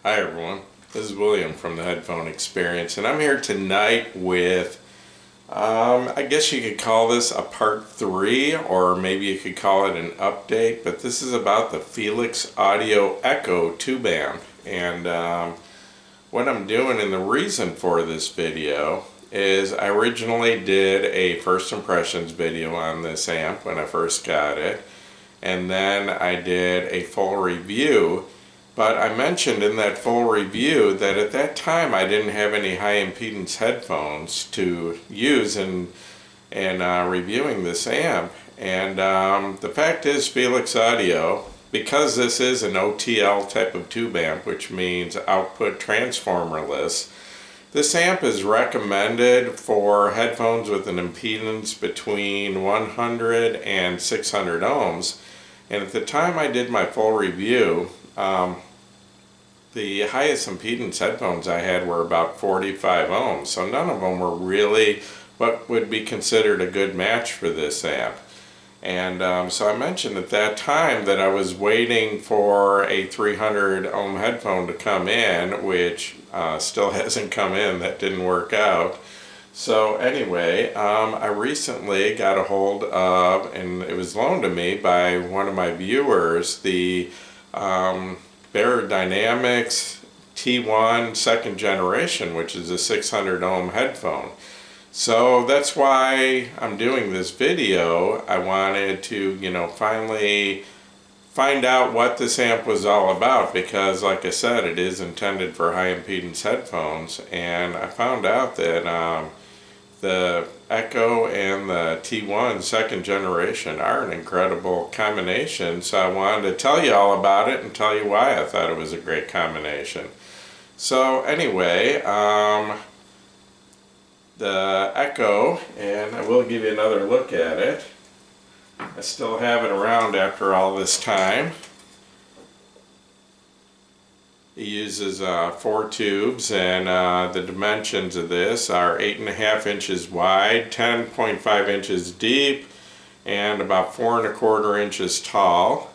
Hi everyone, this is William from the Headphone Experience, and I'm here tonight with, I guess you could call this a part 3, or maybe you could call it an update, but this is about the Feliks Audio Echo tube amp. And what I'm doing, and the reason for this video, is I originally did a first impressions video on this amp when I first got it, and then I did a full review. But I mentioned in that full review that at that time I didn't have any high impedance headphones to use in reviewing this amp. And the fact is, Feliks Audio, because this is an OTL type of tube amp, which means output transformerless, this amp is recommended for headphones with an impedance between 100 and 600 ohms. And at the time I did my full review, the highest impedance headphones I had were about 45 ohms, so none of them were really what would be considered a good match for this amp. And so I mentioned at that time that I was waiting for a 300 ohm headphone to come in, which still hasn't come in. That didn't work out. So anyway, I recently got a hold of, and it was loaned to me by one of my viewers, the Beyerdynamic T1 second generation, which is a 600 ohm headphone. So that's why I'm doing this video. I wanted to, finally find out what this amp was all about, because like I said, it is intended for high impedance headphones, and I found out that the Echo and the T1 second generation are an incredible combination, so I wanted to tell you all about it and tell you why I thought it was a great combination. So anyway, the Echo, and I will give you another look at it. I still have it around after all this time. It uses 4 tubes, and the dimensions of this are 8.5 inches wide, 10.5 inches deep, and about 4.25 inches tall,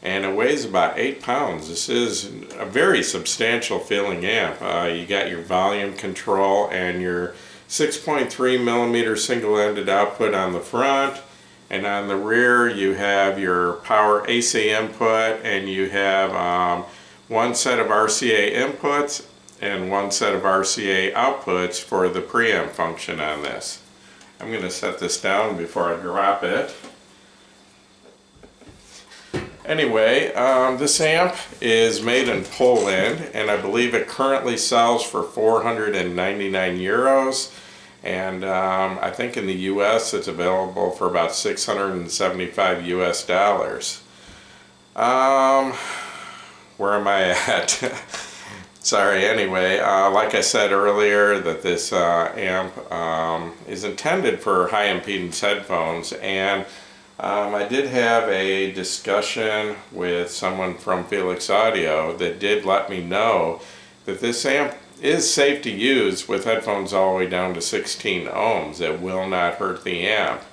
and it weighs about 8 pounds. This is a very substantial feeling amp. You got your volume control and your 6.3 millimeter single-ended output on the front, and on the rear you have your power AC input, and you have one set of RCA inputs and one set of RCA outputs for the preamp function on this. I'm going to set this down before I drop it. Anyway, this amp is made in Poland, and I believe it currently sells for 499 euros. And I think in the US it's available for about 675 US dollars. Where am I at? Sorry, anyway, like I said earlier, that this amp is intended for high impedance headphones, and I did have a discussion with someone from Feliks Audio that did let me know that this amp is safe to use with headphones all the way down to 16 ohms. It will not hurt the amp.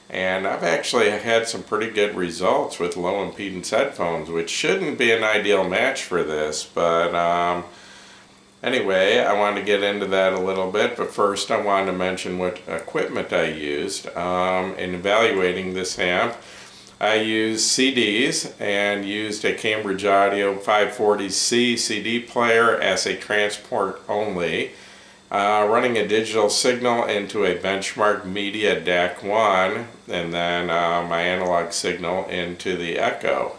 And I've actually had some pretty good results with low impedance headphones, which shouldn't be an ideal match for this, but anyway, I wanted to get into that a little bit. But first I wanted to mention what equipment I used in evaluating this amp. I used CDs and used a Cambridge Audio 540C CD player as a transport only, running a digital signal into a benchmark media DAC1, and then my analog signal into the Echo.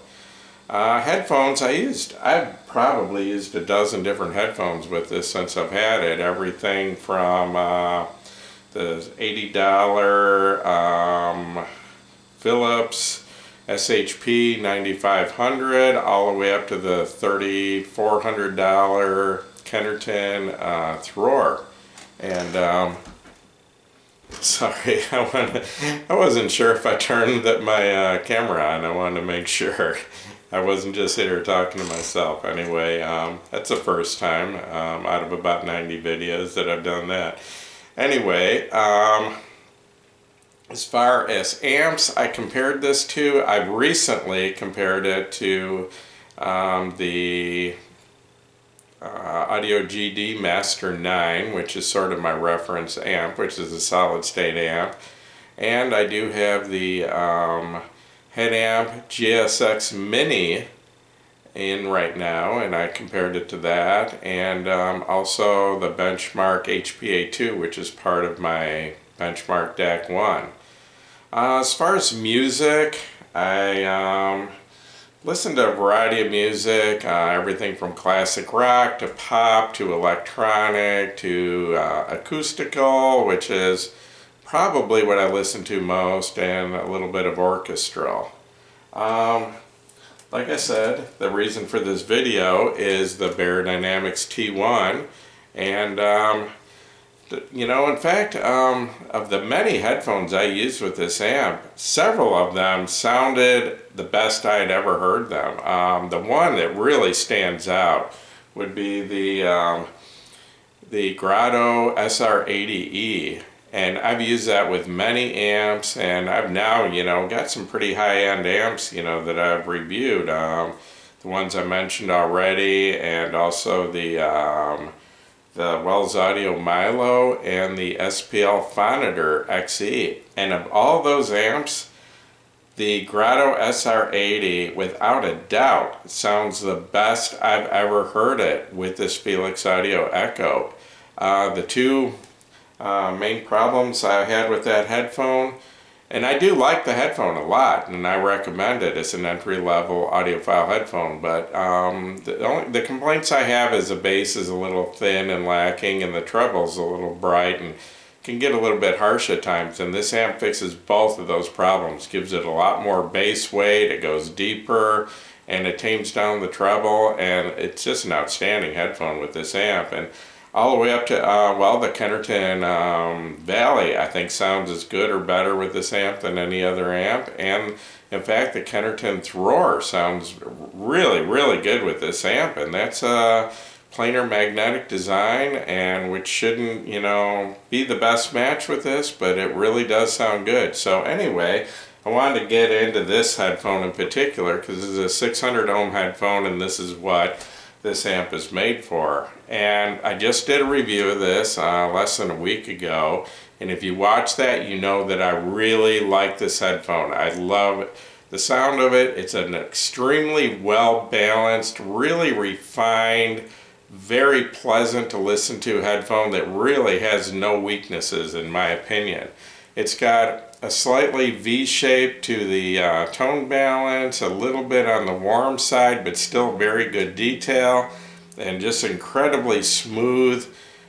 Headphones, I've probably used a dozen different headphones with this since I've had it. Everything from the $80 Philips SHP 9500 all the way up to the $3,400 Kennerton Thror. And sorry, I wasn't sure if I turned my camera on. I wanted to make sure I wasn't just here talking to myself. Anyway, that's the first time out of about 90 videos that I've done that. Anyway, as far as amps I compared this to, I've recently compared it to the Audio GD Master 9, which is sort of my reference amp, which is a solid state amp. And I do have the head amp GSX Mini in right now, and I compared it to that, and also the Benchmark HPA2, which is part of my Benchmark DAC 1. As far as music, I listen to a variety of music, everything from classic rock to pop to electronic to acoustical, which is probably what I listen to most, and a little bit of orchestral. Like I said, the reason for this video is the Beyerdynamic T1, and you know, in fact, of the many headphones I used with this amp, several of them sounded the best I had ever heard them. The one that really stands out would be the Grotto SR80E. And I've used that with many amps, and I've now, you know, got some pretty high-end amps, you know, that I've reviewed. The ones I mentioned already, and also the Wells Audio Milo and the SPL Phonitor XE. And of all those amps, the Grotto SR80, without a doubt, sounds the best I've ever heard it with this Feliks Audio Echo. The two main problems I had with that headphone, and I do like the headphone a lot, and I recommend it as an entry-level audiophile headphone, but the complaints I have is the bass is a little thin and lacking, and the treble's a little bright and can get a little bit harsh at times, and this amp fixes both of those problems. Gives it a lot more bass weight, it goes deeper, and it tames down the treble, and it's just an outstanding headphone with this amp. And all the way up to, well, the Kennerton Valley, I think, sounds as good or better with this amp than any other amp. And in fact, the Kennerton Roar sounds really, really good with this amp. And that's a planar magnetic design, and which shouldn't, you know, be the best match with this, but it really does sound good. So anyway, I wanted to get into this headphone in particular because this is a 600 ohm headphone, and this is what this amp is made for. And I just did a review of this less than a week ago, and if you watch that, you know that I really like this headphone. I love the sound of it. It's an extremely well balanced, really refined, very pleasant to listen to headphone that really has no weaknesses in my opinion. It's got a slightly V-shape to the tone balance, a little bit on the warm side, but still very good detail, and just incredibly smooth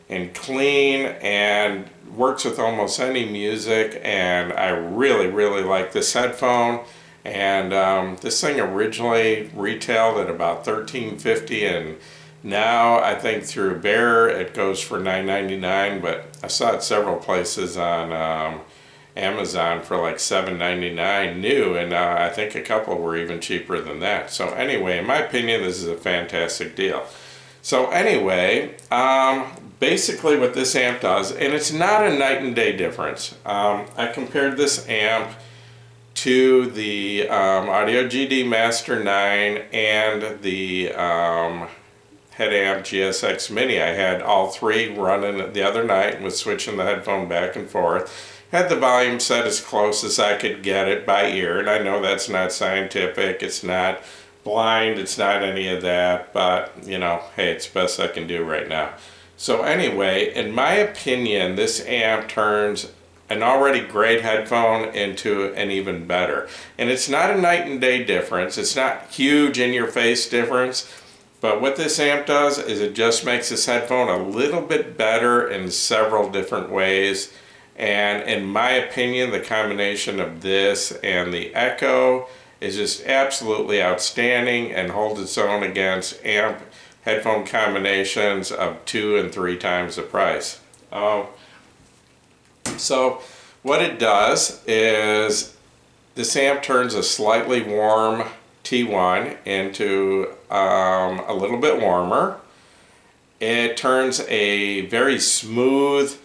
and clean, and works with almost any music. And I really, really like this headphone. And this thing originally retailed at about $13.50, and now I think through Bear it goes for $9.99, but I saw it several places on Amazon for like $7.99 new, and I think a couple were even cheaper than that. So anyway, in my opinion, this is a fantastic deal. So anyway, basically what this amp does, and it's not a night and day difference. I compared this amp to the Audio GD Master 9 and the head amp GSX Mini. I had all three running the other night and was switching the headphone back and forth. Had the volume set as close as I could get it by ear, and I know that's not scientific, it's not blind, it's not any of that, but you know, hey, it's the best I can do right now. So anyway, in my opinion, this amp turns an already great headphone into an even better. And it's not a night and day difference, it's not huge in your face difference, but what this amp does is it just makes this headphone a little bit better in several different ways. And in my opinion, the combination of this and the Echo is just absolutely outstanding and holds its own against amp headphone combinations of 2 and 3 times the price. So what it does is this amp turns a slightly warm T1 into a little bit warmer. It turns a very smooth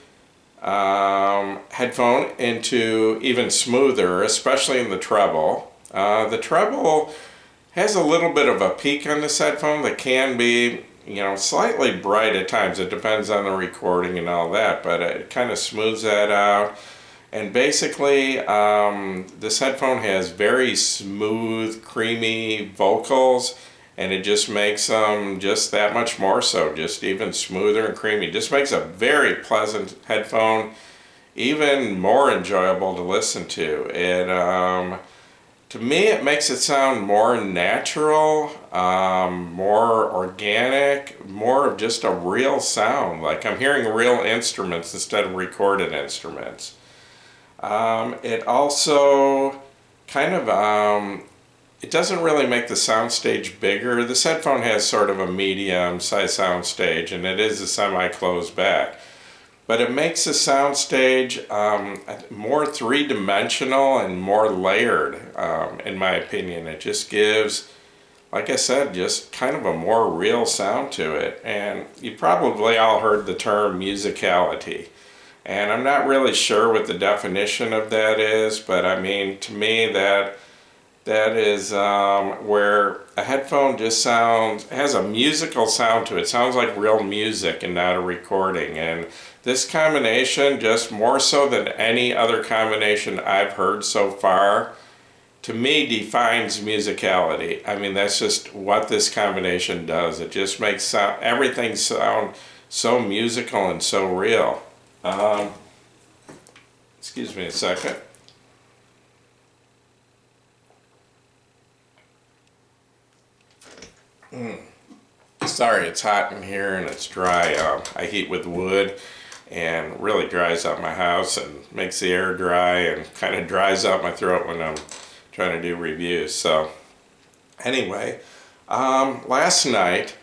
headphone into even smoother, especially in the treble. The treble has a little bit of a peak on this headphone that can be, slightly bright at times. It depends on the recording and all that, but it kind of smooths that out. And basically, this headphone has very smooth, creamy vocals, and it just makes them just that much more so, just even smoother and creamy. Just makes a very pleasant headphone, even more enjoyable to listen to. To me, it makes it sound more natural, more organic, more of just a real sound. Like I'm hearing real instruments instead of recorded instruments. It also kind of, it doesn't really make the soundstage bigger. This headphone has sort of a medium-sized soundstage, and it is a semi-closed back. But it makes the soundstage more three-dimensional and more layered, in my opinion. It just gives, like I said, just kind of a more real sound to it. And you probably all heard the term musicality. And I'm not really sure what the definition of that is, but I mean, to me, that is where a headphone just has a musical sound to it. It sounds like real music and not a recording. And this combination, just more so than any other combination I've heard so far, to me defines musicality. I mean, that's just what this combination does. It just makes everything sound so musical and so real. Excuse me a second. Sorry, it's hot in here and it's dry. I heat with wood and really dries out my house and makes the air dry and kind of dries out my throat when I'm trying to do reviews. So anyway, last night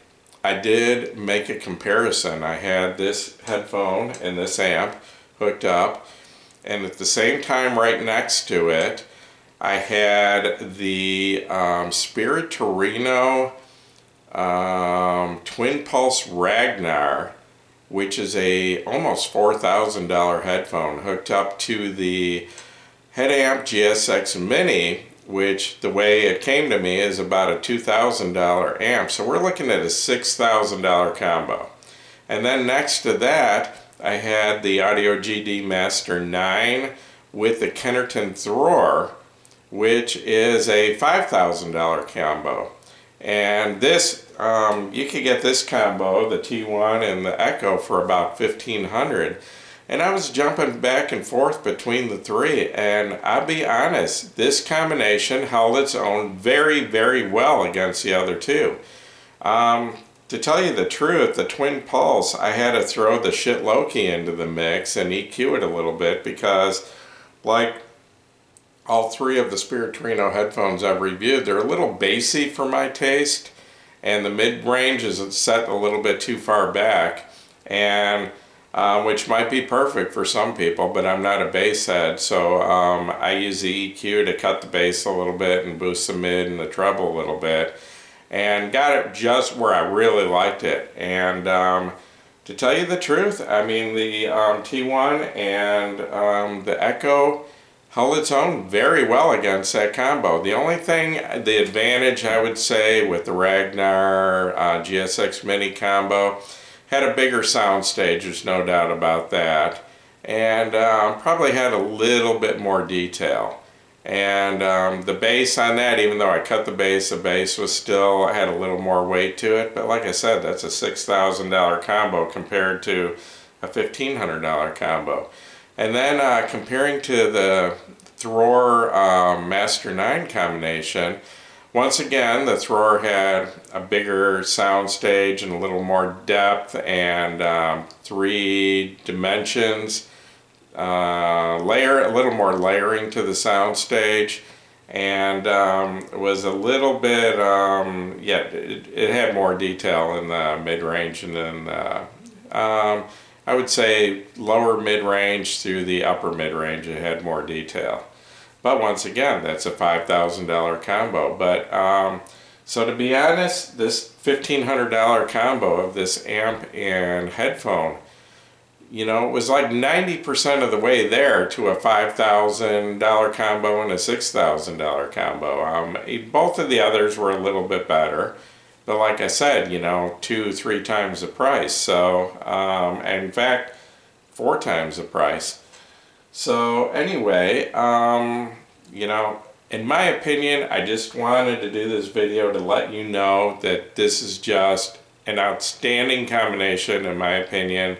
I did make a comparison. I had this headphone and this amp hooked up, and at the same time right next to it I had the Spirit Torino Twin Pulse Ragnar, which is a almost $4,000 headphone, hooked up to the Headamp GSX Mini, which the way it came to me is about a $2,000 amp. So we're looking at a $6,000 combo. And then next to that, I had the Audio GD Master 9 with the Kennerton Thror, which is a $5,000 combo. And this, you could get this combo, the T1 and the Echo, for about $1,500. And I was jumping back and forth between the three, and I'll be honest, this combination held its own very, very well against the other two. To tell you the truth, the Twin Pulse, I had to throw the Shit Loki into the mix and EQ it a little bit because, like all three of the Spirit Torino headphones I've reviewed, they're a little bassy for my taste, and the mid-range is set a little bit too far back, and which might be perfect for some people, but I'm not a bass head, so I use the EQ to cut the bass a little bit and boost the mid and the treble a little bit, and got it just where I really liked it. And to tell you the truth, I mean, the T1 and the Echo held its own very well against that combo. The only thing, the advantage I would say with the Ragnar GSX Mini combo, had a bigger sound stage, there's no doubt about that, and probably had a little bit more detail. And the bass on that, even though I cut the bass was still, had a little more weight to it. But like I said, that's a $6,000 combo compared to a $1,500 combo. And then comparing to the Thror Master 9 combination, once again, the Thror had a bigger sound stage and a little more depth and 3 dimensions, a little more layering to the sound stage, and was a little bit, it had more detail in the mid-range, and then I would say lower mid-range through the upper mid-range, it had more detail. But once again, that's a $5,000 combo. But so to be honest, this $1,500 combo of this amp and headphone, you know, it was like 90% of the way there to a $5,000 combo and a $6,000 combo. Both of the others were a little bit better, but like I said, you know, 2-3 times the price. So, and in fact, 4 times the price. So anyway, you know, in my opinion, I just wanted to do this video to let you know that this is just an outstanding combination, in my opinion.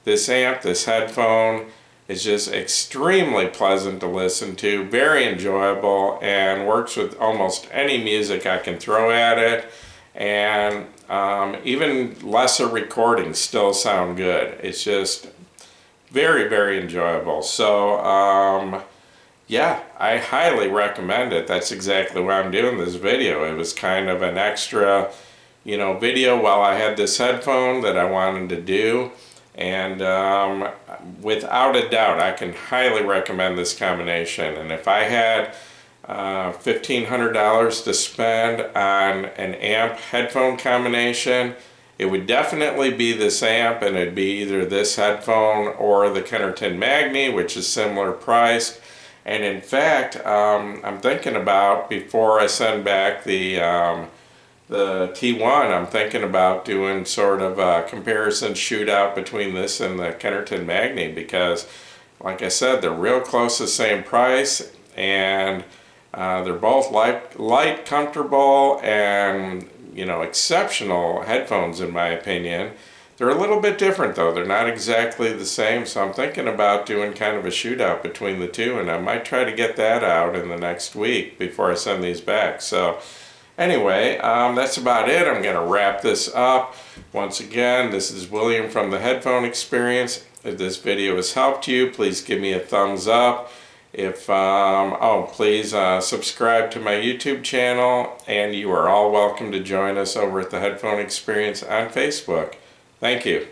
This amp, this headphone, is just extremely pleasant to listen to, very enjoyable, and works with almost any music I can throw at it. And even lesser recordings still sound good. It's just very, very enjoyable. So yeah, I highly recommend it. That's exactly why I'm doing this video. It was kind of an extra, you know, video while I had this headphone that I wanted to do. And without a doubt, I can highly recommend this combination. And if I had $1,500 to spend on an amp headphone combination, it would definitely be this amp, and it'd be either this headphone or the Kennerton Magni, which is similar priced. And in fact, I'm thinking about, before I send back the T1, I'm thinking about doing sort of a comparison shootout between this and the Kennerton Magni, because like I said, they're real close to the same price, and they're both light, comfortable, and, you know, exceptional headphones in my opinion. They're a little bit different though. They're not exactly the same, so I'm thinking about doing kind of a shootout between the two, and I might try to get that out in the next week before I send these back. So anyway, that's about it. I'm going to wrap this up. Once again, this is William from the Headphone Experience. If this video has helped you, please give me a thumbs up. If please subscribe to my YouTube channel, and you are all welcome to join us over at the Headphone Experience on Facebook. Thank you.